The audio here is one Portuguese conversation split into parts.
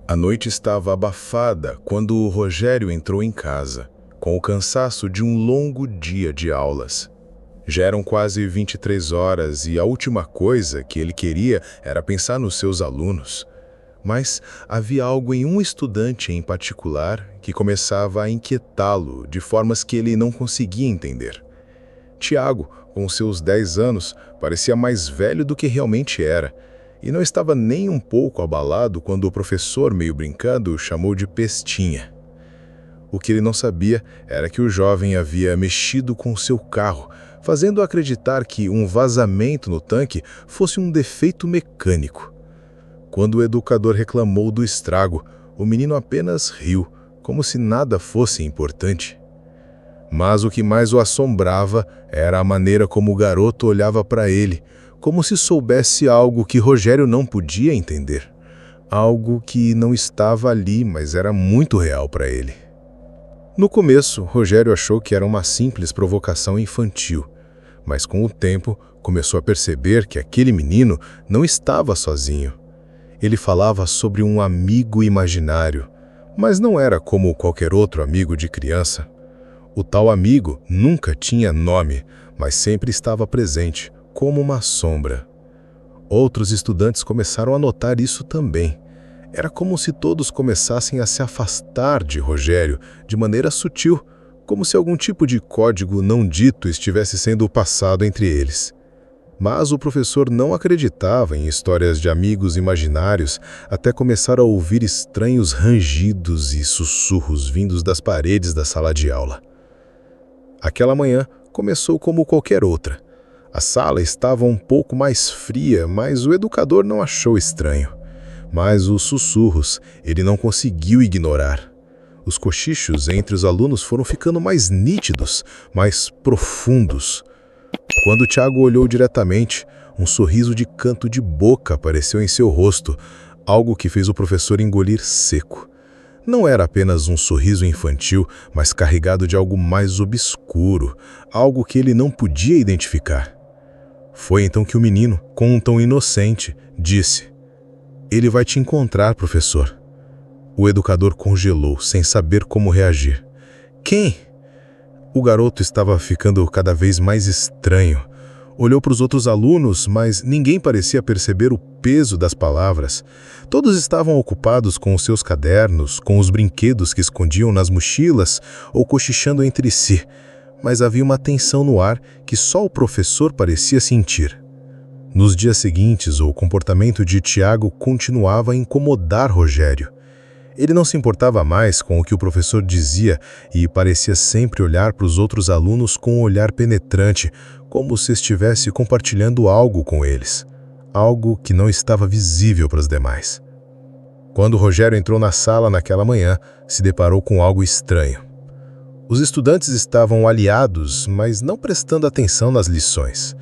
A noite estava abafada quando o Rogério entrou em casa, com o cansaço de um longo dia de aulas. Já eram quase 23 horas e a última coisa que ele queria era pensar nos seus alunos. Mas havia algo em um estudante em particular que começava a inquietá-lo de formas que ele não conseguia entender. Tiago, com seus 10 anos, parecia mais velho do que realmente era, e não estava nem um pouco abalado quando o professor, meio brincando, o chamou de Pestinha. O que ele não sabia era que o jovem havia mexido com seu carro, fazendo acreditar que um vazamento no tanque fosse um defeito mecânico. Quando o educador reclamou do estrago, o menino apenas riu, como se nada fosse importante. Mas o que mais o assombrava era a maneira como o garoto olhava para ele, como se soubesse algo que Rogério não podia entender. Algo que não estava ali, mas era muito real para ele. No começo, Rogério achou que era uma simples provocação infantil, mas com o tempo começou a perceber que aquele menino não estava sozinho. Ele falava sobre um amigo imaginário, mas não era como qualquer outro amigo de criança. O tal amigo nunca tinha nome, mas sempre estava presente, como uma sombra. Outros estudantes começaram a notar isso também. Era como se todos começassem a se afastar de Rogério de maneira sutil, como se algum tipo de código não dito estivesse sendo passado entre eles. Mas o professor não acreditava em histórias de amigos imaginários até começar a ouvir estranhos rangidos e sussurros vindos das paredes da sala de aula. Aquela manhã começou como qualquer outra. A sala estava um pouco mais fria, mas o educador não achou estranho. Mas os sussurros ele não conseguiu ignorar. Os cochichos entre os alunos foram ficando mais nítidos, mais profundos. Quando Tiago olhou diretamente, um sorriso de canto de boca apareceu em seu rosto, algo que fez o professor engolir seco. Não era apenas um sorriso infantil, mas carregado de algo mais obscuro, algo que ele não podia identificar. Foi então que o menino, com um tom inocente, disse: "Ele vai te encontrar, professor." O educador congelou, sem saber como reagir. "Quem?" O garoto estava ficando cada vez mais estranho. Olhou para os outros alunos, mas ninguém parecia perceber o peso das palavras. Todos estavam ocupados com os seus cadernos, com os brinquedos que escondiam nas mochilas ou cochichando entre si, mas havia uma tensão no ar que só o professor parecia sentir. Nos dias seguintes, o comportamento de Tiago continuava a incomodar Rogério. Ele não se importava mais com o que o professor dizia e parecia sempre olhar para os outros alunos com um olhar penetrante, como se estivesse compartilhando algo com eles, algo que não estava visível para os demais. Quando Rogério entrou na sala naquela manhã, se deparou com algo estranho. Os estudantes estavam aliados, mas não prestando atenção nas lições.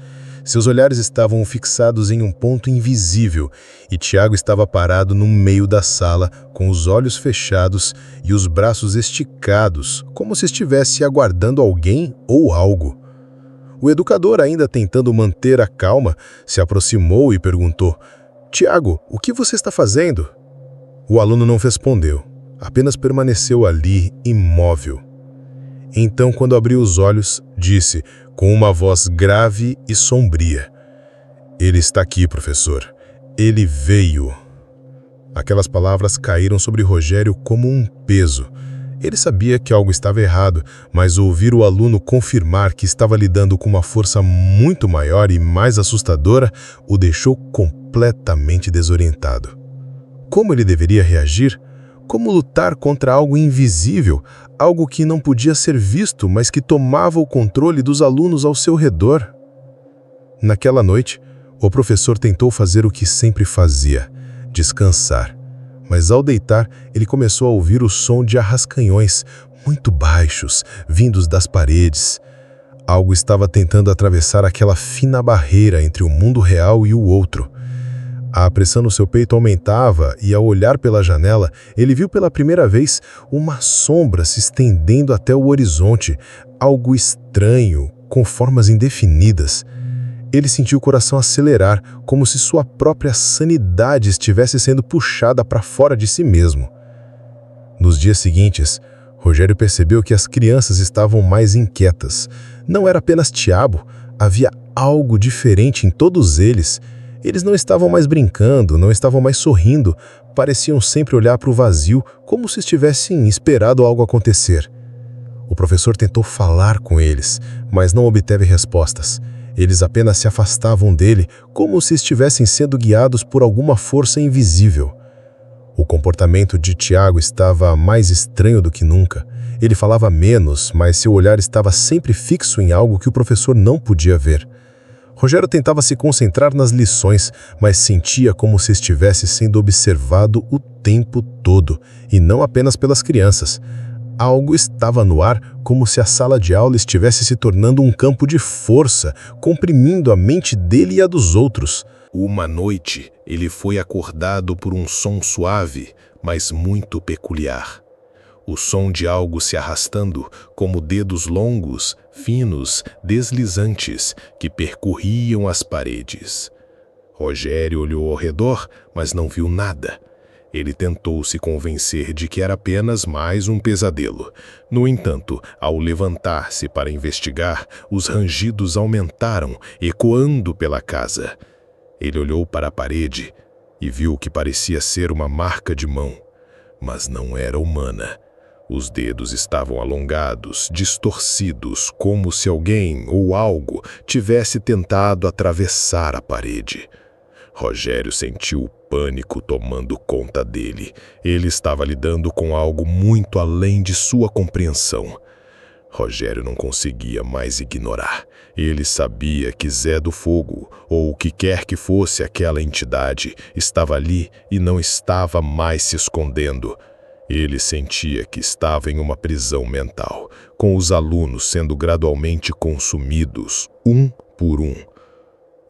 Seus olhares estavam fixados em um ponto invisível e Tiago estava parado no meio da sala, com os olhos fechados e os braços esticados, como se estivesse aguardando alguém ou algo. O educador, ainda tentando manter a calma, se aproximou e perguntou: "Tiago, o que você está fazendo?" O aluno não respondeu, apenas permaneceu ali, imóvel. Então, quando abriu os olhos, disse, com uma voz grave e sombria: "Ele está aqui, professor. Ele veio." Aquelas palavras caíram sobre Rogério como um peso. Ele sabia que algo estava errado, mas ouvir o aluno confirmar que estava lidando com uma força muito maior e mais assustadora o deixou completamente desorientado. Como ele deveria reagir? Como lutar contra algo invisível, algo que não podia ser visto, mas que tomava o controle dos alunos ao seu redor? Naquela noite, o professor tentou fazer o que sempre fazia, descansar. Mas ao deitar, ele começou a ouvir o som de arrascanhões, muito baixos, vindos das paredes. Algo estava tentando atravessar aquela fina barreira entre o mundo real e o outro. A pressão no seu peito aumentava e, ao olhar pela janela, ele viu pela primeira vez uma sombra se estendendo até o horizonte, algo estranho, com formas indefinidas. Ele sentiu o coração acelerar, como se sua própria sanidade estivesse sendo puxada para fora de si mesmo. Nos dias seguintes, Rogério percebeu que as crianças estavam mais inquietas. Não era apenas Tiago, havia algo diferente em todos eles. Eles não estavam mais brincando, não estavam mais sorrindo, pareciam sempre olhar para o vazio, como se estivessem esperando algo acontecer. O professor tentou falar com eles, mas não obteve respostas. Eles apenas se afastavam dele, como se estivessem sendo guiados por alguma força invisível. O comportamento de Tiago estava mais estranho do que nunca. Ele falava menos, mas seu olhar estava sempre fixo em algo que o professor não podia ver. Rogério tentava se concentrar nas lições, mas sentia como se estivesse sendo observado o tempo todo, e não apenas pelas crianças. Algo estava no ar, como se a sala de aula estivesse se tornando um campo de força, comprimindo a mente dele e a dos outros. Uma noite, ele foi acordado por um som suave, mas muito peculiar. O som de algo se arrastando, como dedos longos, finos, deslizantes, que percorriam as paredes. Rogério olhou ao redor, mas não viu nada. Ele tentou se convencer de que era apenas mais um pesadelo. No entanto, ao levantar-se para investigar, os rangidos aumentaram, ecoando pela casa. Ele olhou para a parede e viu o que parecia ser uma marca de mão, mas não era humana. Os dedos estavam alongados, distorcidos, como se alguém ou algo tivesse tentado atravessar a parede. Rogério sentiu o pânico tomando conta dele. Ele estava lidando com algo muito além de sua compreensão. Rogério não conseguia mais ignorar. Ele sabia que Zé do Fogo, ou o que quer que fosse aquela entidade, estava ali e não estava mais se escondendo. Ele sentia que estava em uma prisão mental, com os alunos sendo gradualmente consumidos, um por um.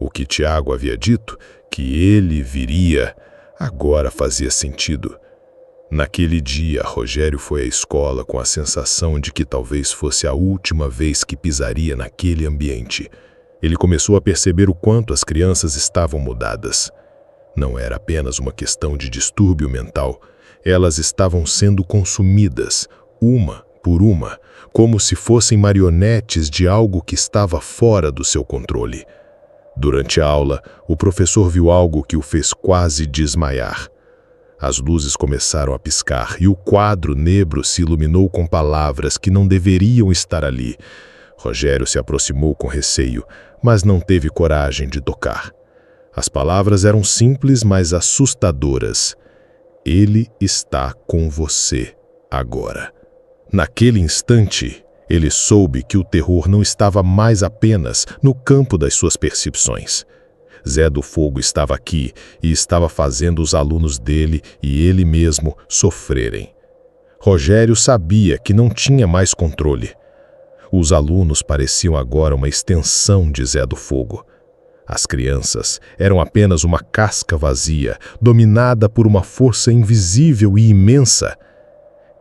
O que Tiago havia dito, que ele viria, agora fazia sentido. Naquele dia, Rogério foi à escola com a sensação de que talvez fosse a última vez que pisaria naquele ambiente. Ele começou a perceber o quanto as crianças estavam mudadas. Não era apenas uma questão de distúrbio mental. Elas estavam sendo consumidas, uma por uma, como se fossem marionetes de algo que estava fora do seu controle. Durante a aula, o professor viu algo que o fez quase desmaiar. As luzes começaram a piscar e o quadro negro se iluminou com palavras que não deveriam estar ali. Rogério se aproximou com receio, mas não teve coragem de tocar. As palavras eram simples, mas assustadoras. Ele está com você agora. Naquele instante, ele soube que o terror não estava mais apenas no campo das suas percepções. Zé do Fogo estava aqui e estava fazendo os alunos dele e ele mesmo sofrerem. Rogério sabia que não tinha mais controle. Os alunos pareciam agora uma extensão de Zé do Fogo. As crianças eram apenas uma casca vazia, dominada por uma força invisível e imensa.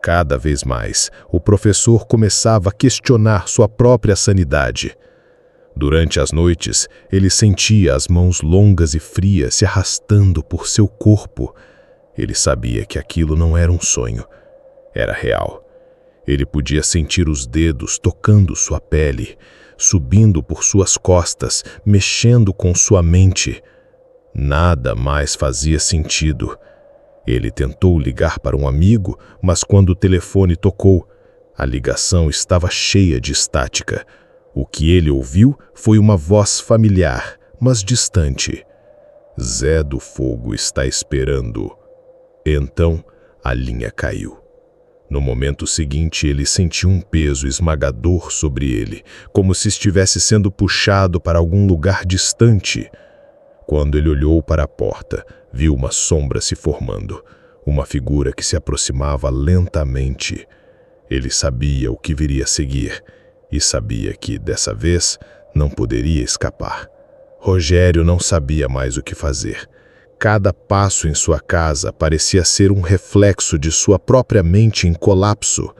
Cada vez mais, o professor começava a questionar sua própria sanidade. Durante as noites, ele sentia as mãos longas e frias se arrastando por seu corpo. Ele sabia que aquilo não era um sonho, era real. Ele podia sentir os dedos tocando sua pele, subindo por suas costas, mexendo com sua mente. Nada mais fazia sentido. Ele tentou ligar para um amigo, mas quando o telefone tocou, a ligação estava cheia de estática. O que ele ouviu foi uma voz familiar, mas distante. Zé do Fogo está esperando. Então, a linha caiu. No momento seguinte, ele sentiu um peso esmagador sobre ele, como se estivesse sendo puxado para algum lugar distante. Quando ele olhou para a porta, viu uma sombra se formando, uma figura que se aproximava lentamente. Ele sabia o que viria a seguir e sabia que, dessa vez, não poderia escapar. Rogério não sabia mais o que fazer. Cada passo em sua casa parecia ser um reflexo de sua própria mente em colapso.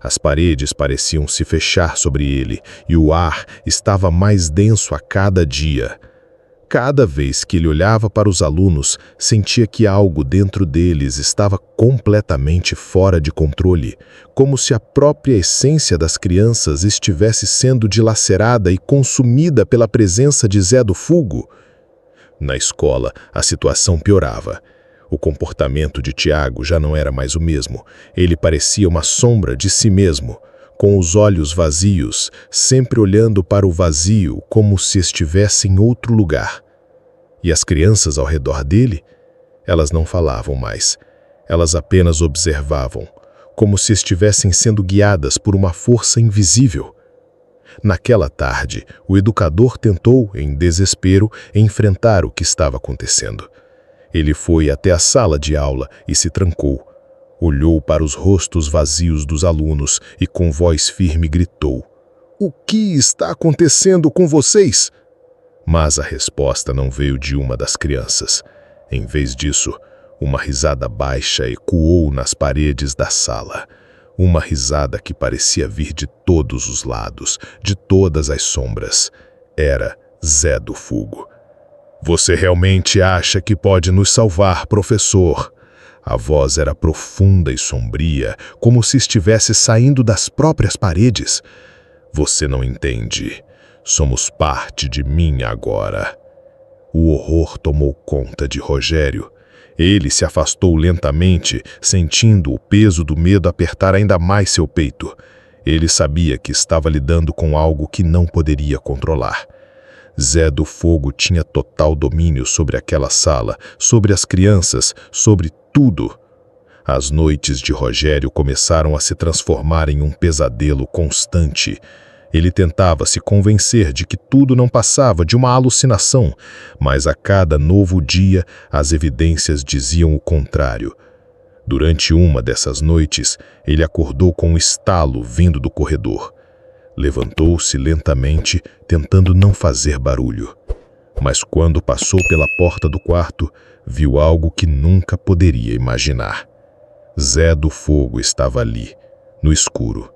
As paredes pareciam se fechar sobre ele e o ar estava mais denso a cada dia. Cada vez que ele olhava para os alunos, sentia que algo dentro deles estava completamente fora de controle, como se a própria essência das crianças estivesse sendo dilacerada e consumida pela presença de Zé do Fogo. Na escola, a situação piorava. O comportamento de Tiago já não era mais o mesmo. Ele parecia uma sombra de si mesmo, com os olhos vazios, sempre olhando para o vazio como se estivesse em outro lugar. E as crianças ao redor dele? Elas não falavam mais. Elas apenas observavam, como se estivessem sendo guiadas por uma força invisível. Naquela tarde, o educador tentou, em desespero, enfrentar o que estava acontecendo. Ele foi até a sala de aula e se trancou. Olhou para os rostos vazios dos alunos e com voz firme gritou: "O que está acontecendo com vocês?" Mas a resposta não veio de uma das crianças. Em vez disso, uma risada baixa ecoou nas paredes da sala. Uma risada que parecia vir de todos os lados, de todas as sombras. Era Zé do Fogo. "Você realmente acha que pode nos salvar, professor?" A voz era profunda e sombria, como se estivesse saindo das próprias paredes. "Você não entende. Somos parte de mim agora." O horror tomou conta de Rogério. Ele se afastou lentamente, sentindo o peso do medo apertar ainda mais seu peito. Ele sabia que estava lidando com algo que não poderia controlar. Zé do Fogo tinha total domínio sobre aquela sala, sobre as crianças, sobre tudo. As noites de Rogério começaram a se transformar em um pesadelo constante. Ele tentava se convencer de que tudo não passava de uma alucinação, mas a cada novo dia as evidências diziam o contrário. Durante uma dessas noites, ele acordou com um estalo vindo do corredor. Levantou-se lentamente, tentando não fazer barulho. Mas quando passou pela porta do quarto, viu algo que nunca poderia imaginar. Zé do Fogo estava ali, no escuro.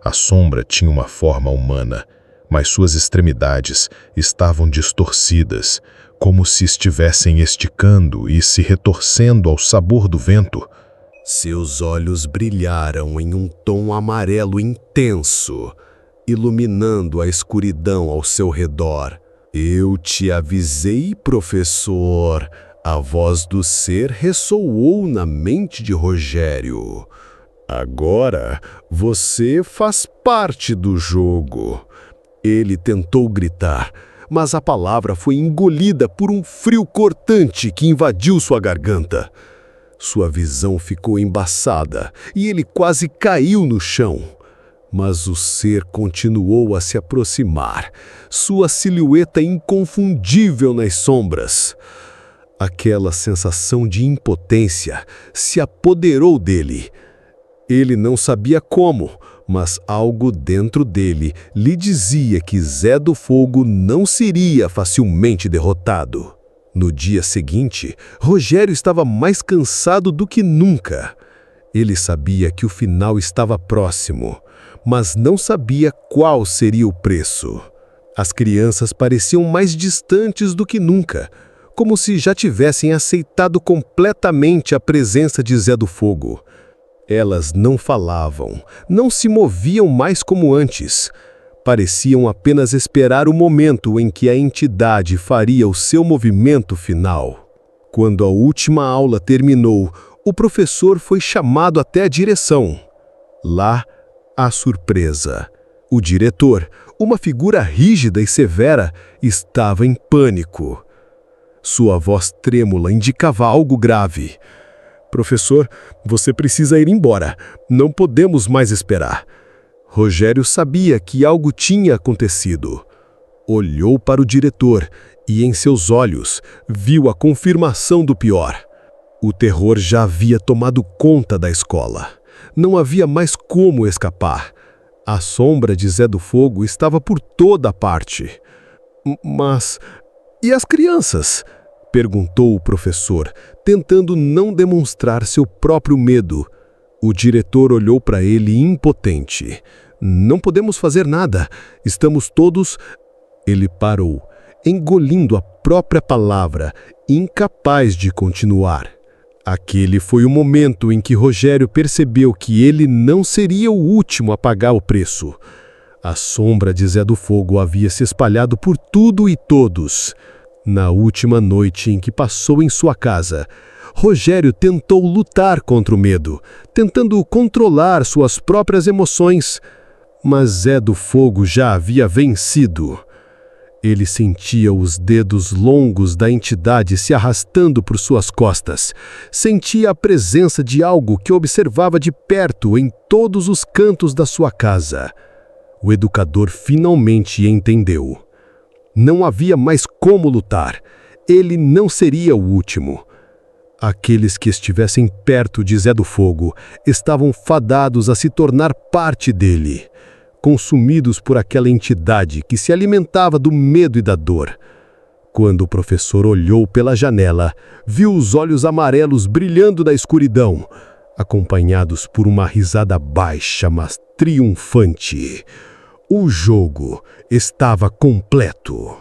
A sombra tinha uma forma humana, mas suas extremidades estavam distorcidas, como se estivessem esticando e se retorcendo ao sabor do vento. Seus olhos brilharam em um tom amarelo intenso, iluminando a escuridão ao seu redor. "Eu te avisei, professor." A voz do ser ressoou na mente de Rogério. "Agora você faz parte do jogo." Ele tentou gritar, mas a palavra foi engolida por um frio cortante que invadiu sua garganta. Sua visão ficou embaçada e ele quase caiu no chão. Mas o ser continuou a se aproximar, sua silhueta inconfundível nas sombras. Aquela sensação de impotência se apoderou dele. Ele não sabia como, mas algo dentro dele lhe dizia que Zé do Fogo não seria facilmente derrotado. No dia seguinte, Rogério estava mais cansado do que nunca. Ele sabia que o final estava próximo, mas não sabia qual seria o preço. As crianças pareciam mais distantes do que nunca, como se já tivessem aceitado completamente a presença de Zé do Fogo. Elas não falavam, não se moviam mais como antes. Pareciam apenas esperar o momento em que a entidade faria o seu movimento final. Quando a última aula terminou, o professor foi chamado até a direção. Lá, a surpresa. O diretor, uma figura rígida e severa, estava em pânico. Sua voz trêmula indicava algo grave. "Professor, você precisa ir embora. Não podemos mais esperar." Rogério sabia que algo tinha acontecido. Olhou para o diretor e, em seus olhos, viu a confirmação do pior. O terror já havia tomado conta da escola. Não havia mais como escapar. A sombra de Zé do Fogo estava por toda parte. "Mas e as crianças?" perguntou o professor, tentando não demonstrar seu próprio medo. O diretor olhou para ele impotente. Não podemos fazer nada. Estamos todos... Ele parou, engolindo a própria palavra, incapaz de continuar. Aquele foi o momento em que Rogério percebeu que ele não seria o último a pagar o preço. A sombra de Zé do Fogo havia se espalhado por tudo e todos. Na última noite em que passou em sua casa, Rogério tentou lutar contra o medo, tentando controlar suas próprias emoções, mas Zé do Fogo já havia vencido. Ele sentia os dedos longos da entidade se arrastando por suas costas. Sentia a presença de algo que observava de perto em todos os cantos da sua casa. O educador finalmente entendeu. Não havia mais como lutar. Ele não seria o último. Aqueles que estivessem perto de Zé do Fogo estavam fadados a se tornar parte dele, consumidos por aquela entidade que se alimentava do medo e da dor. Quando o professor olhou pela janela, viu os olhos amarelos brilhando na escuridão, acompanhados por uma risada baixa, mas triunfante. O jogo estava completo.